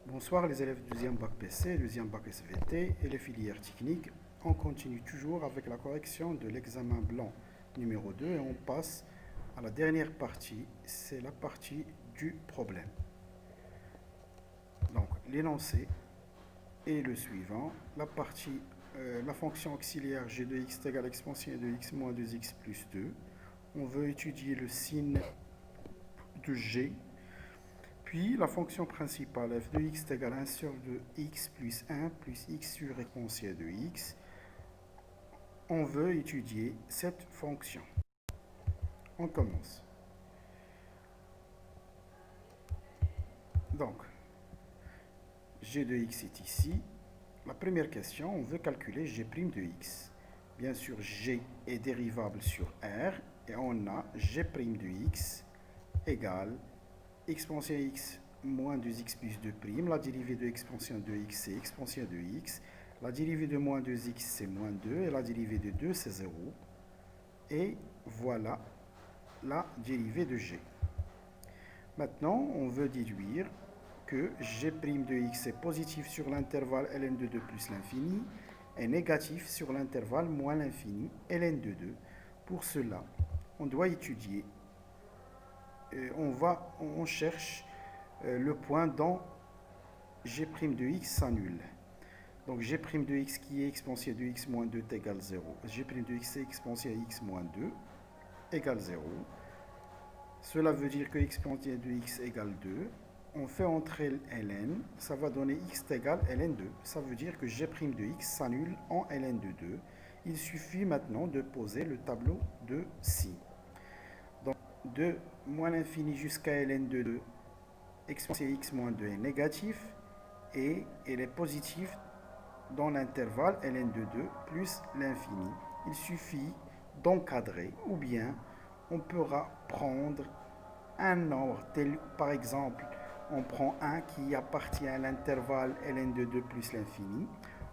Bonsoir les élèves du deuxième bac PC, deuxième bac SVT et les filières techniques. On continue toujours avec la correction de l'examen blanc numéro 2 et on passe à la dernière partie, c'est la partie du problème. Donc l'énoncé est le suivant. La fonction auxiliaire g de x est égale à exponentielle de x moins 2x plus 2. On veut étudier le signe de g. Puis la fonction principale f de x est égale à 1 sur 2 x plus 1 plus x sur exponentielle de x. On veut étudier cette fonction. On commence. Donc, g de x est ici. La première question, on veut calculer g' de x. Bien sûr, g est dérivable sur r et on a g' de x égale exponentielle x moins 2x plus 2 prime. La dérivée de exponentielle de x, c'est exponentielle de x. La dérivée de moins 2x, c'est moins 2. Et la dérivée de 2, c'est 0. Et voilà la dérivée de g. Maintenant, on veut déduire que g' de x est positif sur l'intervalle ln de 2 plus l'infini et négatif sur l'intervalle moins l'infini ln de 2. Pour cela, on doit étudier, on cherche le point dont g' de x s'annule. Donc g' de x qui est exponentielle de x moins 2 est égal à 0. G' de x est exponentielle x moins 2 égale 0. Cela veut dire que exponentielle de x égale 2. On fait entrer ln, ça va donner x égale ln2. Ça veut dire que g' de x s'annule en ln de 2. Il suffit maintenant de poser le tableau de signes. Donc de moins l'infini jusqu'à ln de 2, exponentielle x moins 2 est négatif et elle est positive dans l'intervalle ln de 2 plus l'infini. Il suffit d'encadrer ou bien on pourra prendre un nombre tel, par exemple, on prend 1 qui appartient à l'intervalle ln de 2 plus l'infini.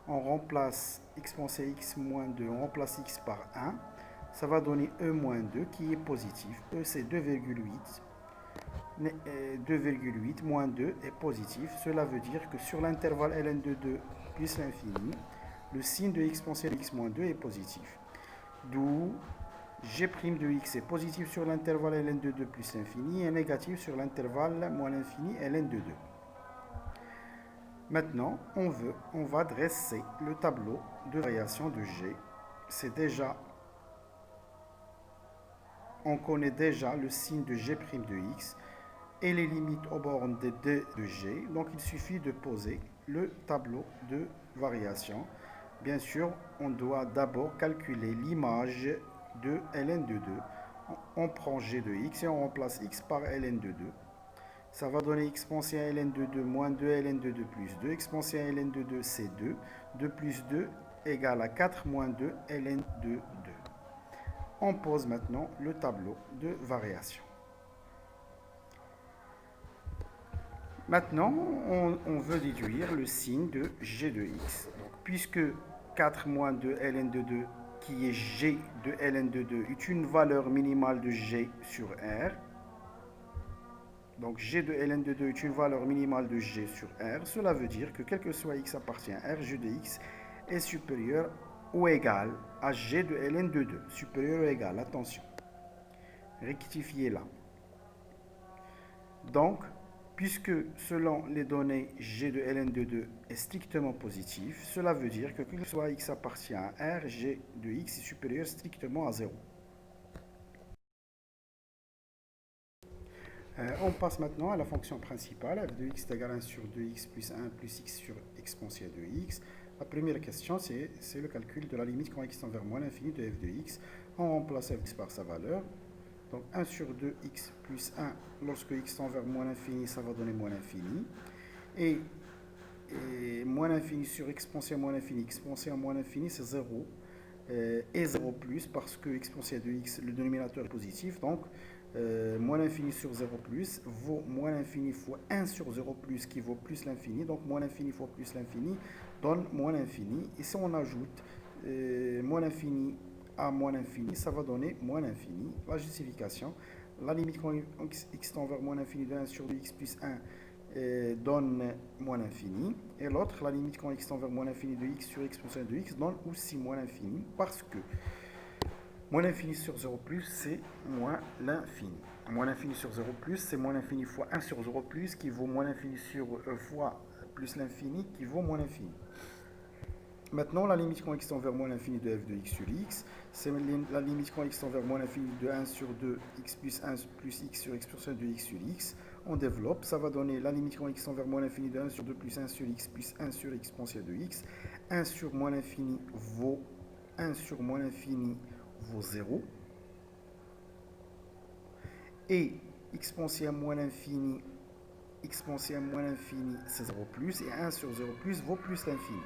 On remplace exponentielle x moins 2, on remplace x par 1. Ça va donner e moins 2 qui est positif. E c'est 2,8. 2,8 moins 2 est positif. Cela veut dire que sur l'intervalle ln de 2 plus l'infini, le signe de exponentielle x moins 2 est positif. D'où g' de x est positif sur l'intervalle ln de 2 plus l'infini et négatif sur l'intervalle moins l'infini ln de 2. Maintenant, on va dresser le tableau de variation de g. C'est déjà, on connaît déjà le signe de g' de x et les limites aux bornes de d de g. Donc il suffit de poser le tableau de variation. Bien sûr, on doit d'abord calculer l'image de ln de 2. On prend g de x et on remplace x par ln de 2. Ça va donner exponentielle ln de 2 moins 2 ln de 2 plus 2. Exponentielle ln de 2, c'est 2. 2 plus 2 égale à 4 moins 2 ln de 2. On pose maintenant le tableau de variation. Maintenant, on veut déduire le signe de g de x. Donc, puisque 4 moins 2 ln de 2, qui est g de ln de 2, est une valeur minimale de g sur r. Donc g de ln de 2 est une valeur minimale de g sur r. Cela veut dire que quel que soit x appartient à r, g de x est supérieur ou égal à g de ln de 2. Supérieur ou égal, attention. Rectifiez là. Donc, puisque selon les données g de ln de 2 est strictement positif, cela veut dire que quel que soit x appartient à r, g de x est supérieur strictement à 0. On passe maintenant à la fonction principale, f de x est égal à 1 sur 2x plus 1 plus x sur exponentielle de x. La première question, c'est le calcul de la limite quand x tend vers moins l'infini de f de x. On remplace f de x par sa valeur. Donc 1 sur 2x plus 1, lorsque x tend vers moins l'infini, ça va donner moins l'infini. Et moins l'infini sur exponentielle moins l'infini, exponentielle moins l'infini, c'est 0. Et 0 plus, parce que exponentielle de x, le dénominateur est positif. Donc, moins l'infini sur 0 plus vaut moins l'infini fois 1 sur 0 plus qui vaut plus l'infini. Donc, moins l'infini fois plus l'infini donne moins l'infini. Et si on ajoute moins l'infini à moins l'infini, ça va donner moins l'infini. La justification, la limite quand x tend vers moins l'infini de 1 sur 2x plus 1 donne moins l'infini. Et l'autre, la limite quand x tend vers moins l'infini de x sur exponentielle de x, donne aussi moins l'infini, parce que moins l'infini sur 0 plus, c'est moins l'infini. Moins l'infini sur 0 plus, c'est moins l'infini fois 1 sur 0 plus, qui vaut moins l'infini sur fois plus l'infini, qui vaut moins l'infini. Maintenant, la limite quand x tend vers moins l'infini de f de x sur x, c'est la limite quand x tend vers moins l'infini de 1 sur 2 x plus 1 plus x sur exponentielle de x sur x. On développe, ça va donner la limite quand x tend vers moins l'infini de 1 sur 2 plus 1 sur x plus 1 sur exponentielle de x. 1 sur moins l'infini vaut 1 sur moins l'infini vaut 0. Et exponentielle moins l'infini, c'est 0 plus. Et 1 sur 0 plus vaut plus l'infini.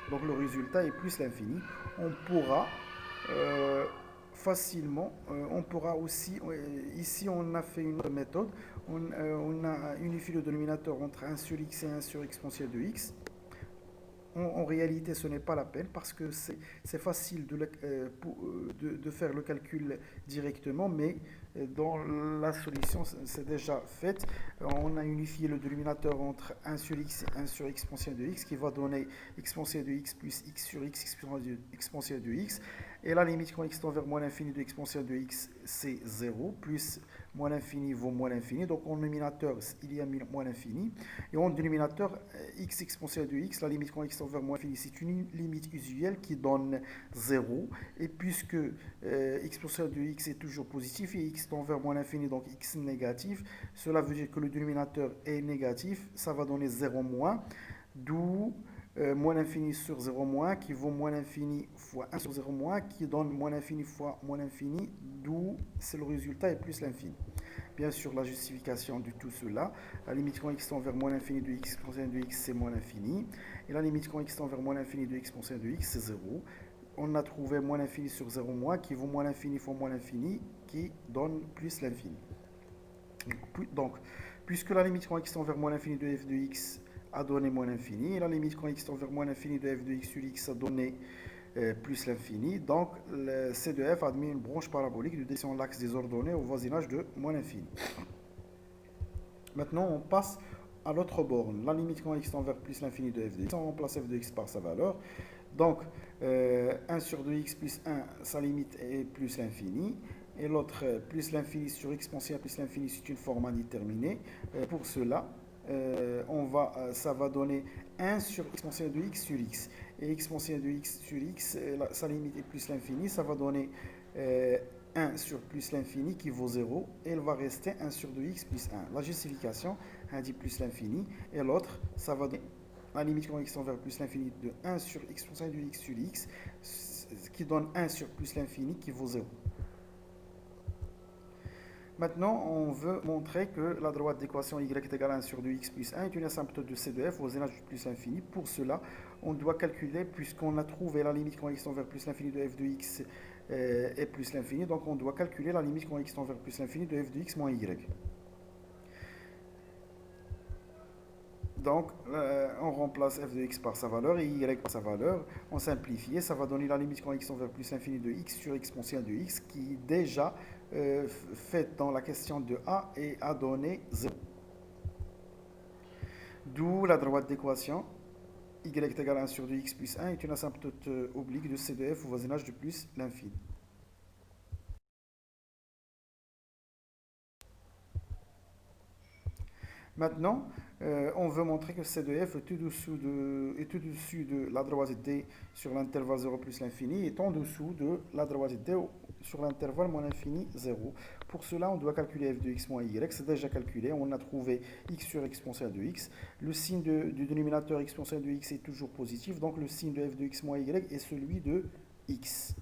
Donc le résultat est plus l'infini. On pourra facilement, on pourra aussi, ici on a fait une autre méthode, on a unifié le dénominateur entre 1 sur x et 1 sur exponentielle de x. En réalité, ce n'est pas la peine parce que c'est facile de faire le calcul directement, mais dans la solution, c'est déjà fait. On a unifié le dénominateur entre 1 sur x et 1 sur exponentielle de x qui va donner exponentielle de x plus x sur x exponentielle de x. Et la limite quand x tend vers moins l'infini de exponentielle de x, c'est 0, plus moins l'infini vaut moins l'infini. Donc en nominateur, il y a moins l'infini. Et en dénominateur, x exponentielle de x, la limite quand x tend vers moins l'infini, c'est une limite usuelle qui donne 0. Et puisque exponentielle de x est toujours positif et x tend vers moins l'infini, donc x négatif, cela veut dire que le dénominateur est négatif, ça va donner 0 moins, d'où moins l'infini sur 0 moins qui vaut moins l'infini fois 1 sur 0 moins qui donne moins l'infini fois moins l'infini, d'où c'est le résultat est plus l'infini. Bien sûr, la justification de tout cela, la limite quand x tend vers moins l'infini de x exponentielle de x, c'est moins l'infini. Et la limite quand x tend vers moins l'infini de x exponentielle de x, c'est 0. On a trouvé moins l'infini sur 0 moins qui vaut moins l'infini fois moins l'infini qui donne plus l'infini. Donc, puisque la limite quand x tend vers moins l'infini de f de x a donné moins l'infini, et la limite quand x tend vers moins l'infini de f de x sur x a donné plus l'infini, donc le C de f a admis une branche parabolique de descente l'axe des ordonnées au voisinage de moins l'infini. Maintenant, on passe à l'autre borne, la limite quand x tend vers plus l'infini de f de x, on remplace f de x par sa valeur. Donc, 1 sur 2x plus 1, sa limite est plus l'infini. Et l'autre, plus l'infini sur exponentielle plus l'infini, c'est une forme indéterminée. Pour cela, ça va donner 1 sur exponentielle de x sur x. Et exponentielle de x sur x, sa limite est plus l'infini, ça va donner 1 sur plus l'infini qui vaut 0. Et il va rester 1 sur 2x plus 1. La justification indique plus l'infini. Et l'autre, ça va donner la limite quand x tend vers plus l'infini de 1 sur exponentielle de x sur x, qui donne 1 sur plus l'infini qui vaut 0. Maintenant, on veut montrer que la droite d'équation y est égale à 1 sur 2x plus 1 est une asymptote de C de f au voisinage de plus l'infini. Pour cela, on doit calculer, puisqu'on a trouvé la limite quand x tend vers plus l'infini de f de x est plus l'infini, donc on doit calculer la limite quand x tend vers plus l'infini de f de x moins y. Donc, on remplace f de x par sa valeur et y par sa valeur. On simplifie, ça va donner la limite quand x tend vers plus l'infini de x sur exponentielle de x, qui est déjà faite dans la question de A et a donné 0. D'où la droite d'équation y est égale à 1 sur 2x plus 1 est une asymptote oblique de C de f au voisinage de plus l'infini. Maintenant, on veut montrer que C de f est au-dessus de la droite D sur l'intervalle 0 plus l'infini et en dessous de la droite D sur l'intervalle moins l'infini 0. Pour cela, on doit calculer f de x moins y. C'est déjà calculé. On a trouvé x sur exponentielle de x. Le signe du dénominateur exponentielle de x est toujours positif. Donc, le signe de f de x moins y est celui de x.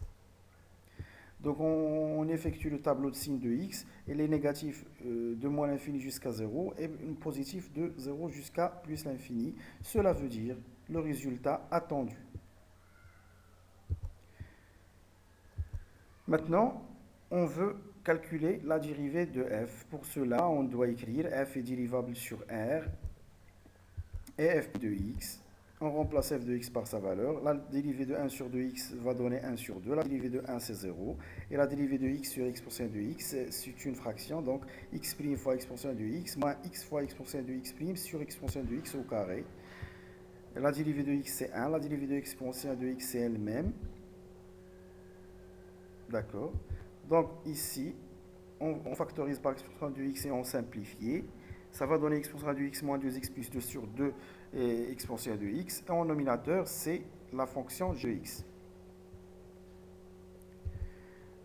Donc on effectue le tableau de signe de x, et les négatifs de moins l'infini jusqu'à 0 et positif de 0 jusqu'à plus l'infini. Cela veut dire le résultat attendu. Maintenant, on veut calculer la dérivée de f. Pour cela, on doit écrire f est dérivable sur r et f de x On remplace f de x par sa valeur. La dérivée de 1 sur 2x va donner 1 sur 2. La dérivée de 1, c'est 0. Et la dérivée de x sur exponentielle de x, c'est une fraction. Donc, x' fois exponentielle de x moins x fois exponentielle de x' sur exponentielle de x au carré. La dérivée de x, c'est 1. La dérivée de exponentielle de x, c'est elle-même. D'accord. Donc, ici, on factorise par exponentielle de x et on simplifie. Ça va donner exponentielle de x moins 2x plus 2 sur 2 et exponentielle de x. Et en nominateur, c'est la fonction gx.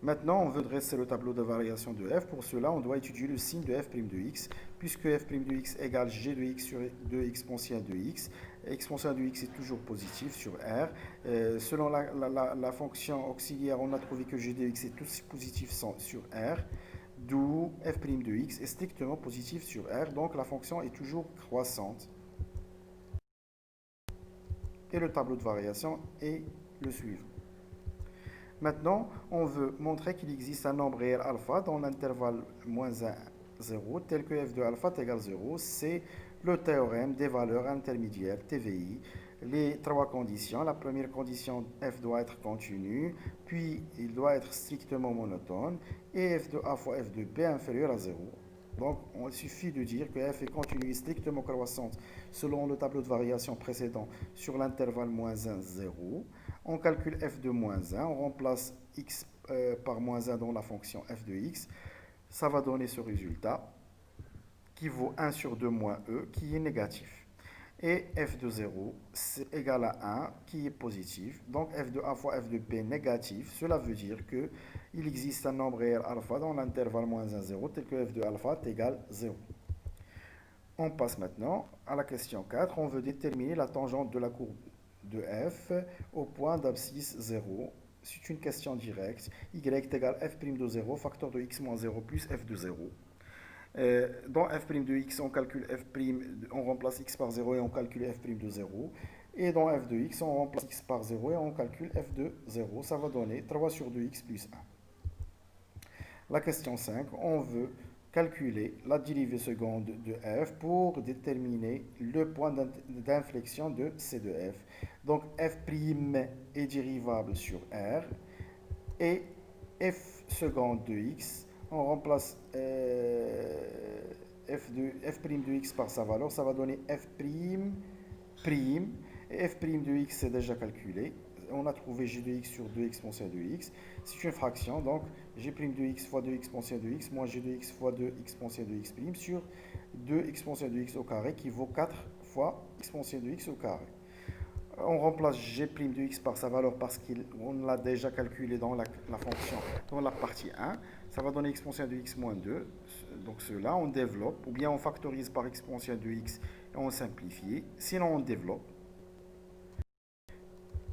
Maintenant, on veut dresser le tableau de variation de f. Pour cela, on doit étudier le signe de f' de x, puisque f' de x égale g de x sur 2 exponentielle de x. Exponentielle de x est toujours positif sur R. Selon la fonction auxiliaire, on a trouvé que g de x est aussi positif sur R, d'où f' de x est strictement positif sur R, donc la fonction est toujours croissante. Et le tableau de variation est le suivant. Maintenant, on veut montrer qu'il existe un nombre réel alpha dans l'intervalle moins 1, 0, tel que f de alpha égale 0. C'est le théorème des valeurs intermédiaires, TVI. Les trois conditions. La première condition, f doit être continu, puis il doit être strictement monotone, et f de a fois f de b inférieur à 0. Donc, il suffit de dire que f est continue et strictement croissante selon le tableau de variation précédent sur l'intervalle moins 1, 0. On calcule f de moins 1, on remplace x par moins 1 dans la fonction f de x. Ça va donner ce résultat qui vaut 1 sur 2 moins e, qui est négatif. Et f de 0, c'est égal à 1, qui est positif. Donc f de a fois f de b négatif. Cela veut dire qu'il existe un nombre réel alpha dans l'intervalle moins 1, 0, tel que f de alpha est égal à 0. On passe maintenant à la question 4. On veut déterminer la tangente de la courbe de f au point d'abscisse 0. C'est une question directe. Y égale f' de 0, facteur de x moins 0 plus f de 0. Dans f' de x, on calcule f', on remplace x par 0 et on calcule f' de 0. Et dans f de x, on remplace x par 0 et on calcule f de 0. Ça va donner 3 sur 2x plus 1. La question 5, on veut calculer la dérivée seconde de f pour déterminer le point d'inflexion de c de f. Donc f' est dérivable sur r et f seconde de x. On remplace f' de x par sa valeur, ça va donner f'. Et f' de x c'est déjà calculé. On a trouvé g de x sur 2 exponentielle de x. C'est une fraction, donc g' de x fois 2 exponentielle de x moins g de x fois 2 exponentielle de x' sur 2 exponentielle de x au carré qui vaut 4 fois exponentielle de x au carré. On remplace g' de x par sa valeur parce qu'on l'a déjà calculé dans la fonction, dans la partie 1. Ça va donner exponentielle de x moins 2. Donc cela, on développe, ou bien on factorise par exponentielle de x et on simplifie. Sinon, on développe.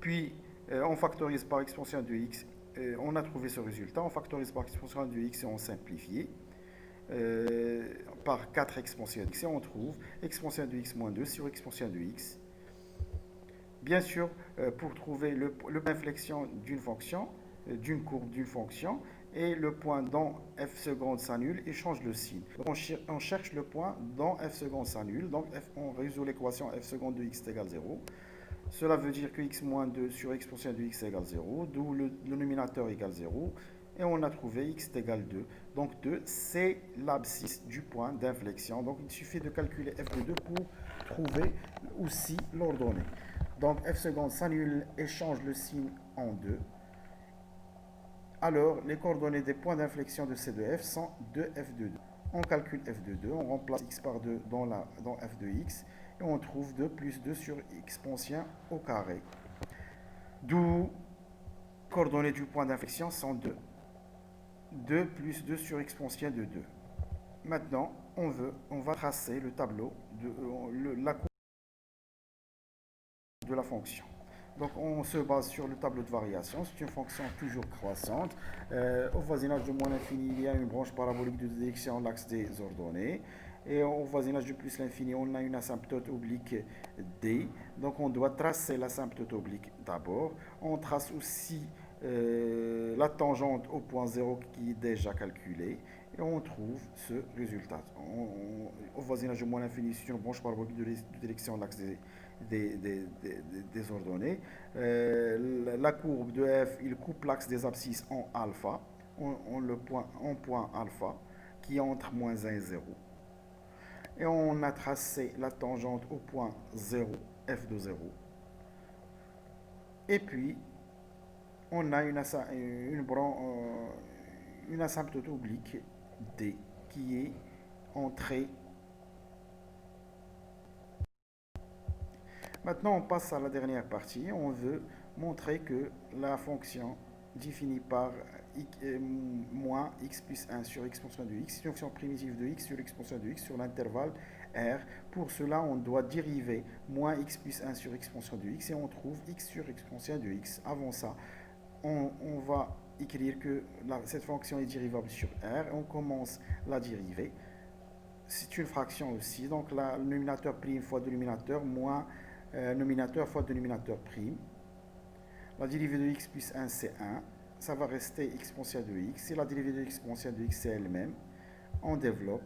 Puis, on factorise par exponentielle de x. On a trouvé ce résultat. On factorise par exponentielle de x et on simplifie. Par 4 exponentielle de x et on trouve exponentielle de x moins 2 sur exponentielle de x. Bien sûr, pour trouver le point d'inflexion d'une fonction, d'une courbe d'une fonction, et le point dont f seconde s'annule et change le signe. Donc on cherche le point dont f seconde s'annule. Donc on résout l'équation f seconde de x égale 0. Cela veut dire que x moins 2 sur exponentielle de x égale 0, d'où le nominateur égale 0. Et on a trouvé x égale 2. Donc 2, c'est l'abscisse du point d'inflexion. Donc il suffit de calculer f de 2 pour trouver aussi l'ordonnée. Donc f seconde s'annule et change le signe en 2. Alors, les coordonnées des points d'inflexion de C de f sont 2f de 2. On calcule f de 2, on remplace x par 2 dans f de x, et on trouve 2 plus 2 sur exponentielle au carré. D'où, coordonnées du point d'inflexion sont 2. 2 plus 2 sur exponentielle de 2. Maintenant, on va tracer le tableau de la courbe de la fonction. Donc on se base sur le tableau de variation. C'est une fonction toujours croissante. Au voisinage de moins l'infini, il y a une branche parabolique de direction de l'axe des ordonnées. Et au voisinage de plus l'infini, on a une asymptote oblique D. Donc on doit tracer l'asymptote oblique d'abord. On trace aussi la tangente au point 0 qui est déjà calculée. et on trouve ce résultat. Au voisinage de moins l'infini, c'est une branche parabolique de direction de l'axe des ordonnées. La courbe de f, il coupe l'axe des abscisses en alpha, en point alpha, qui est entre moins 1 et 0. Et on a tracé la tangente au point 0, f de 0. Et puis, on a une asymptote oblique D qui est entrée. Maintenant, on passe à la dernière partie. On veut montrer que la fonction définie par moins x plus 1 sur exponentielle de x, c'est une fonction primitive de x sur exponentielle de x sur l'intervalle R. Pour cela, on doit dériver moins x plus 1 sur exponentielle de x et on trouve x sur exponentielle de x. Avant ça, on va écrire que cette fonction est dérivable sur R. On commence la dérivée. C'est une fraction aussi, donc le nominateur prime fois dénominateur moins nominateur fois dénominateur prime. La dérivée de x plus 1, c'est 1. Ça va rester exponentielle de x. Et la dérivée de exponentielle de x, c'est elle-même. On développe.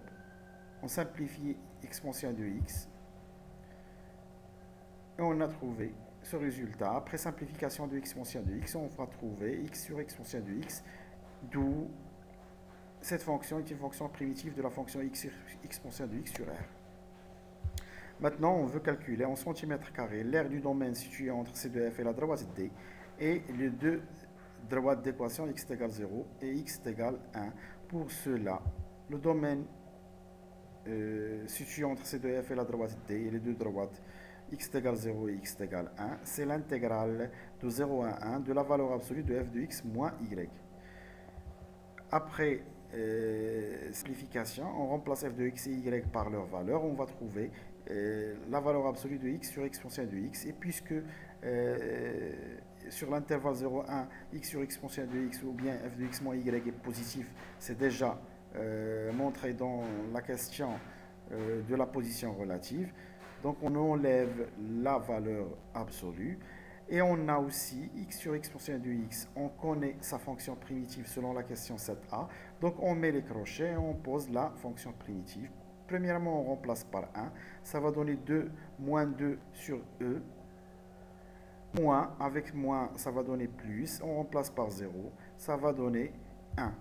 On simplifie exponentielle de x. Et on a trouvé ce résultat. Après simplification de exponentielle de x, on va trouver x sur exponentielle de x. D'où cette fonction est une fonction primitive de la fonction x sur exponentielle de x sur R. Maintenant, on veut calculer en centimètres carrés l'aire du domaine situé entre C2F et la droite D et les deux droites d'équation x égale 0 et x égale 1. Pour cela, le domaine situé entre C2F et la droite D et les deux droites x égale 0 et x égale 1, c'est l'intégrale de 0 à 1 de la valeur absolue de f de x moins y. Après simplification, on remplace f de x et y par leur valeur, on va trouver la valeur absolue de x sur exponentielle de x. Et puisque sur l'intervalle 0,1, x sur exponentielle de x ou bien f de x moins y est positif, c'est déjà montré dans la question de la position relative. Donc on enlève la valeur absolue. Et on a aussi x sur exponentielle de x. On connaît sa fonction primitive selon la question 7a. Donc on met les crochets et on pose la fonction primitive. Premièrement, on remplace par 1. Ça va donner 2 moins 2 sur e. Moins, avec moins, ça va donner plus. On remplace par 0. Ça va donner 1.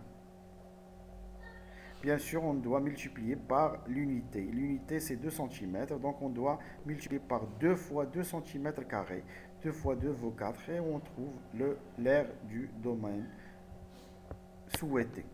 Bien sûr, on doit multiplier par l'unité. L'unité, c'est 2 cm. Donc, on doit multiplier par 2 fois 2 cm carrés. 2 fois 2 vaut 4. Et on trouve l'aire du domaine souhaité.